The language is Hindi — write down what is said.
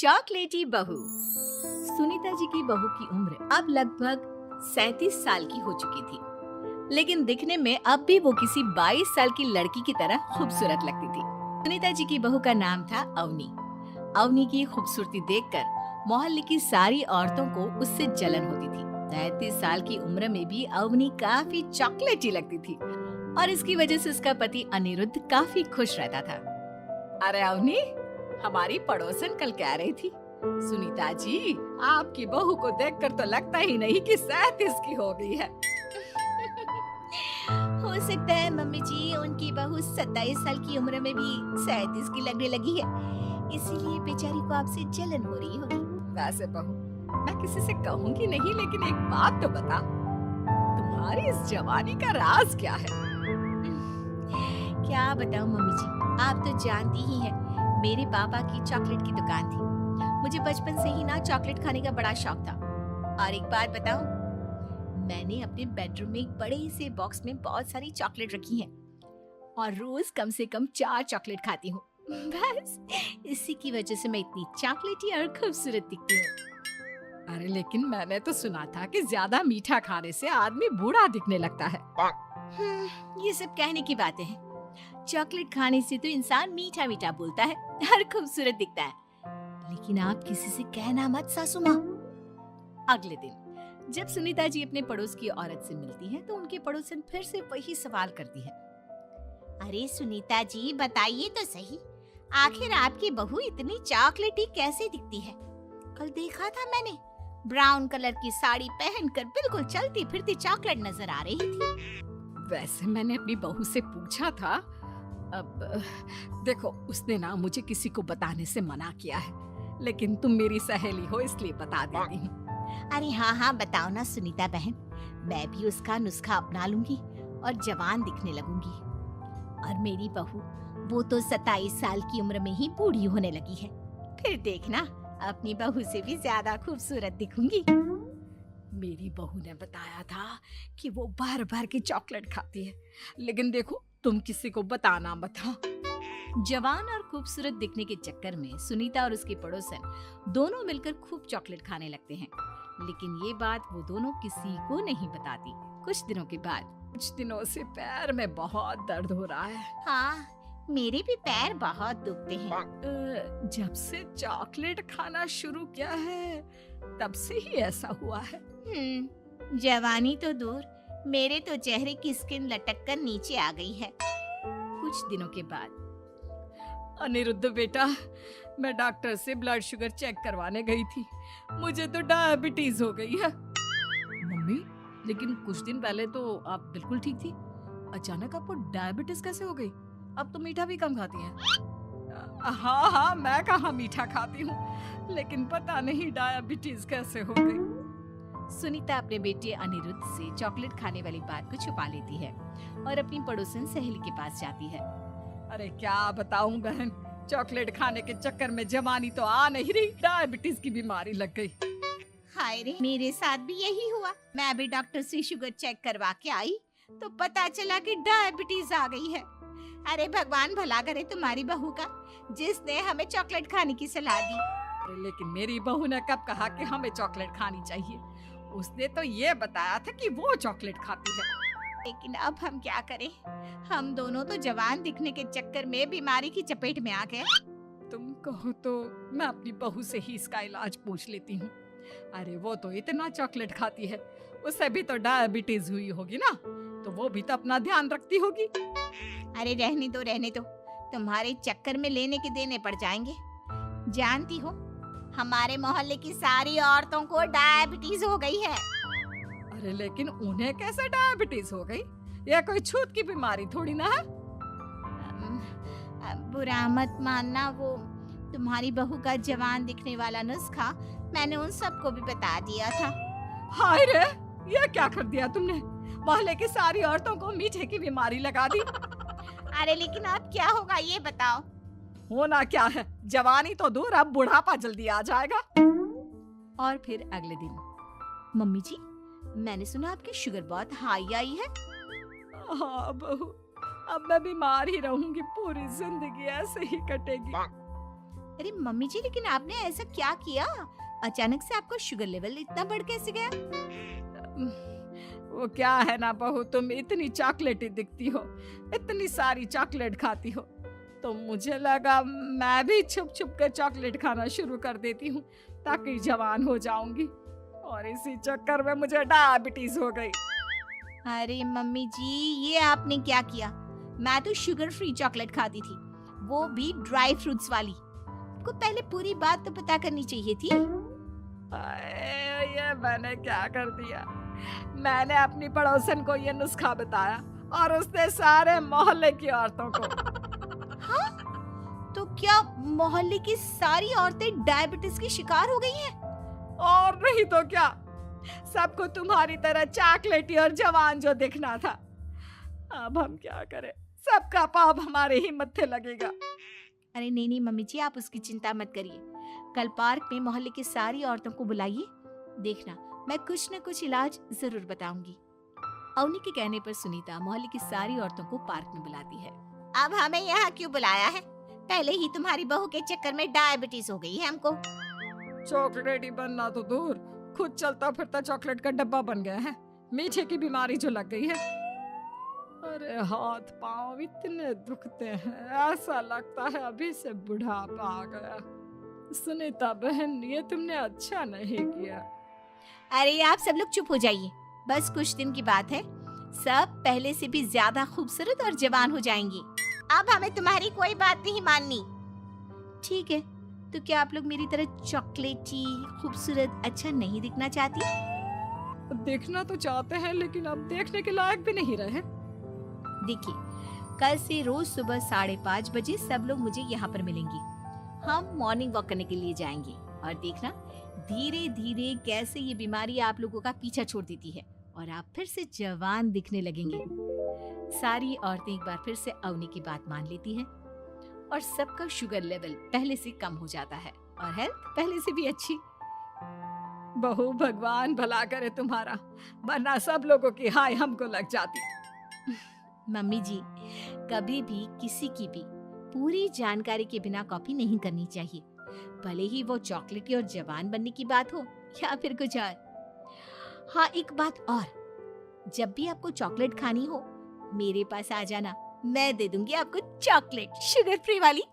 चॉकलेटी बहू। सुनीता जी की बहू की उम्र अब लगभग 37 साल की हो चुकी थी, लेकिन दिखने में अब भी वो किसी 22 साल की लड़की की तरह खूबसूरत लगती थी। सुनीता जी की बहू का नाम था अवनी। अवनी की खूबसूरती देखकर मोहल्ले की सारी औरतों को उससे जलन होती थी। 37 साल की उम्र में भी अवनी काफी चॉकलेटी लगती थी और इसकी वजह से उसका पति अनिरुद्ध काफी खुश रहता था। अरे अवनी, हमारी पड़ोसन कल कह रही थी, सुनीता जी आपकी बहू को देखकर तो लगता ही नहीं कि 37 की हो गई है। हो सकता है मम्मी जी उनकी बहू 27 साल की उम्र में भी 37 की लगने लगी है, इसीलिए बेचारी को आपसे जलन हो रही होगी। वैसे बहू मैं किसी से कहूंगी नहीं, लेकिन एक बात तो बता, तुम्हारी इस जवानी का राज क्या है? क्या बताऊं मम्मी जी, आप तो जानती ही हैं, मेरे पापा की चॉकलेट की दुकान थी। मुझे बचपन से ही ना चॉकलेट खाने का बड़ा शौक था। और एक बात बताऊं, मैंने अपने बेडरूम में एक बड़े से बॉक्स में बहुत सारी चॉकलेट रखी हैं और रोज कम से कम 4 चॉकलेट खाती हूँ। बस इसी की वजह से मैं इतनी चॉकलेटी और खूबसूरत दिखती हूँ। अरे लेकिन मैंने तो सुना था कि ज्यादा मीठा खाने से आदमी बूढ़ा दिखने लगता है। ये सब कहने की बातें हैं। चॉकलेट खाने से तो इंसान मीठा मीठा बोलता है और खूबसूरत दिखता है। लेकिन आप किसी से कहना मत सासू माँ। अगले दिन जब सुनीता जी अपने पड़ोस की औरत से मिलती हैं, तो उनके पड़ोसन फिर से वही सवाल करती है। अरे सुनीता जी बताइए तो सही, आखिर आपकी बहू इतनी चॉकलेटी कैसे दिखती है? कल देखा था मैंने, ब्राउन कलर की साड़ी पहनकर बिल्कुल चलती फिरती चॉकलेट नजर आ रही थी। वैसे मैंने अपनी बहू से पूछा था, अब देखो उसने ना मुझे किसी को बताने से मना किया है, लेकिन तुम मेरी सहेली हो इसलिए बता देती हूँ। अरे हाँ हाँ बताओ ना सुनीता बहन, मैं भी उसका नुस्खा अपना लूंगी और जवान दिखने लगूंगी। और मेरी बहू वो तो 27 साल की उम्र में ही बूढ़ी होने लगी है, फिर देखना अपनी बहू से भी ज्यादा खूबसूरत दिखूंगी। मेरी बहू ने बताया था कि वो बार बार की चॉकलेट खाती है, लेकिन देखो तुम किसी को बताना मत। हाँ। जवान और खूबसूरत दिखने के चक्कर में सुनीता और उसके पड़ोसन दोनों मिलकर खूब चॉकलेट खाने लगते हैं, लेकिन ये बात वो दोनों किसी को नहीं बताती। कुछ दिनों के बाद, कुछ दिनों से पैर में बहुत दर्द हो रहा है। हाँ, मेरे भी पैर बहुत दुखते हैं। जब से चॉकलेट खाना शुरू किया है तब से ही ऐसा हुआ है। जवानी तो दूर, मेरे तो चेहरे की स्किन लटक कर नीचे आ गई है। कुछ दिनों के बाद, अनिरुद्ध बेटा, मैं डॉक्टर से ब्लड शुगर चेक करवाने गई थी, मुझे तो डायबिटीज हो गई है। मम्मी, लेकिन कुछ दिन पहले तो आप बिल्कुल ठीक थी, अचानक आपको डायबिटीज कैसे हो गई? अब तो मीठा भी कम खाती हैं। हाँ हाँ, मैं कहाँ मीठा खाती हूँ, लेकिन पता नहीं डायबिटीज कैसे हो गई। सुनीता अपने बेटे अनिरुद्ध से चॉकलेट खाने वाली बात को छुपा लेती है और अपनी पड़ोसन सहेली के पास जाती है। अरे क्या बताऊं बहन, चॉकलेट खाने के चक्कर में जवानी तो आ नहीं रही, डायबिटीज की बीमारी लग गई। हाय रे, मेरे साथ भी यही हुआ। मैं भी डॉक्टर से शुगर चेक करवा के आई तो पता चला कि डायबिटीज आ गई है। अरे भगवान भला करे तुम्हारी बहू का, जिसने हमें चॉकलेट खाने की सलाह दी। लेकिन मेरी बहू ने कब कहा कि हमें चॉकलेट खानी चाहिए? उसने तो ये बताया था कि वो चॉकलेट खाती है। लेकिन अब हम क्या करें, हम दोनों तो जवान दिखने के चक्कर में बीमारी की चपेट में आ गए। तुम कहो तो मैं अपनी बहू से ही इसका इलाज पूछ लेती हूँ। अरे वो तो इतना चॉकलेट खाती है, उसे भी तो डायबिटीज हुई होगी ना, तो वो भी तो अपना ध्यान रखती होगी। अरे रहने दो, तुम्हारे चक्कर में लेने के देने पड़ जाएंगे। जानती हो, हमारे मोहल्ले की सारी औरतों को डायबिटीज हो गई है। अरे लेकिन उन्हें कैसे डायबिटीज हो गई? यह कोई छूत की बीमारी थोड़ी ना है। बुरा मत मानना, वो तुम्हारी बहू का जवान दिखने वाला नुस्खा मैंने उन सबको भी बता दिया था। हाय रे, ये क्या कर दिया तुमने? मोहल्ले की सारी औरतों को मीठे की बीमारी लगा दी। अरे लेकिन अब क्या होगा ये बताओ। होना क्या है, जवानी तो दूर, अब बुढ़ापा जल्दी आ जाएगा। और फिर अगले दिन, मम्मी जी मैंने सुना आपकी शुगर बहुत हाई आई है। हाँ बहू, अब मैं बीमार ही रहूंगी, पूरी जिंदगी ऐसे ही कटेगी। अरे मम्मी जी, लेकिन आपने ऐसा क्या किया? अचानक से आपका शुगर लेवल इतना बढ़ कैसे गया? वो क्या है ना बहू, तुम इतनी चॉकलेटी दिखती हो, इतनी सारी चॉकलेट खाती हो, तो मुझे लगा मैं भी छुप छुप कर चॉकलेट खाना शुरू कर देती हूँ ताकि जवान हो जाऊंगी, और इसी चक्कर में मुझे डायबिटीज हो गई। अरे मम्मी जी, ये आपने क्या किया? मैं तो शुगर फ्री चॉकलेट खाती थी, वो भी ड्राई फ्रूट्स वाली। आपको पहले पूरी बात तो पता करनी चाहिए थी। ये मैंने क्या कर दिया? मैंने अपनी पड़ोसन को ये नुस्खा बताया और उसने सारे मोहल्ले की औरतों को। हाँ? तो क्या मोहल्ले की सारी औरतें डायबिटीज की शिकार हो गई हैं? और नहीं तो क्या, सबको तुम्हारी तरह चॉकलेटी और जवान जो दिखना था। अब हम क्या करें, सबका पाप हमारे ही मत्थे लगेगा। अरे नहीं नहीं मम्मी जी, आप उसकी चिंता मत करिए। कल पार्क में मोहल्ले की सारी औरतों को बुलाइए, देखना मैं कुछ न कुछ इलाज जरूर बताऊंगी। अवनी के कहने पर सुनीता मोहल्ले की सारी औरतों को पार्क में बुलाती है। अब हमें यहाँ क्यों बुलाया है? पहले ही तुम्हारी बहू के चक्कर में डायबिटीज हो गई है हमको। चॉकलेट ही बनना तो दूर, खुद चलता फिरता चॉकलेट का डब्बा बन गया है। मीठे की बीमारी जो लग गई है। अरे हाथ पांव इतने दुखते हैं, ऐसा लगता है अभी से बुढ़ापा आ गया। सुनीता बहन, ये तुमने अच्छा नहीं किया। अरे आप सब लोग चुप हो जाइए, बस कुछ दिन की बात है, सब पहले से भी ज्यादा खूबसूरत और जवान हो जाएंगी। अब हमें तुम्हारी कोई बात नहीं माननी। ठीक है, तो क्या आप लोग मेरी तरह चॉकलेटी, खूबसूरत, अच्छा नहीं दिखना चाहती? देखना तो चाहते हैं, लेकिन अब देखने के लायक भी नहीं रहे। देखिए, कल से रोज सुबह 5:30 बजे सब लोग मुझे यहाँ पर मिलेंगे। हम मॉर्निंग वॉक करने के लिए जाएंगे और देखना धीरे धीरे कैसे ये बीमारी आप लोगों का पीछा छोड़ देती है और आप फिर से जवान दिखने लगेंगे। सारी औरतें एक बार फिर से अवनी की बात मान लेती हैं और सबका शुगर लेवल पहले से कम हो जाता है और हेल्थ पहले से भी अच्छी। बहू, भगवान भला करे तुम्हारा, वरना सब लोगों की हाय हमको लग जाती। मम्मी जी, कभी भी किसी की भी पूरी जानकारी के बिना कॉपी नहीं करनी चाहिए, भले ही वो चॉकलेटी और जवान बनने की बात हो या फिर कुछ और। हाँ, एक बात और, जब भी आपको चॉकलेट खानी हो मेरे पास आ जाना, मैं दे दूंगी आपको चॉकलेट, शुगर फ्री वाली।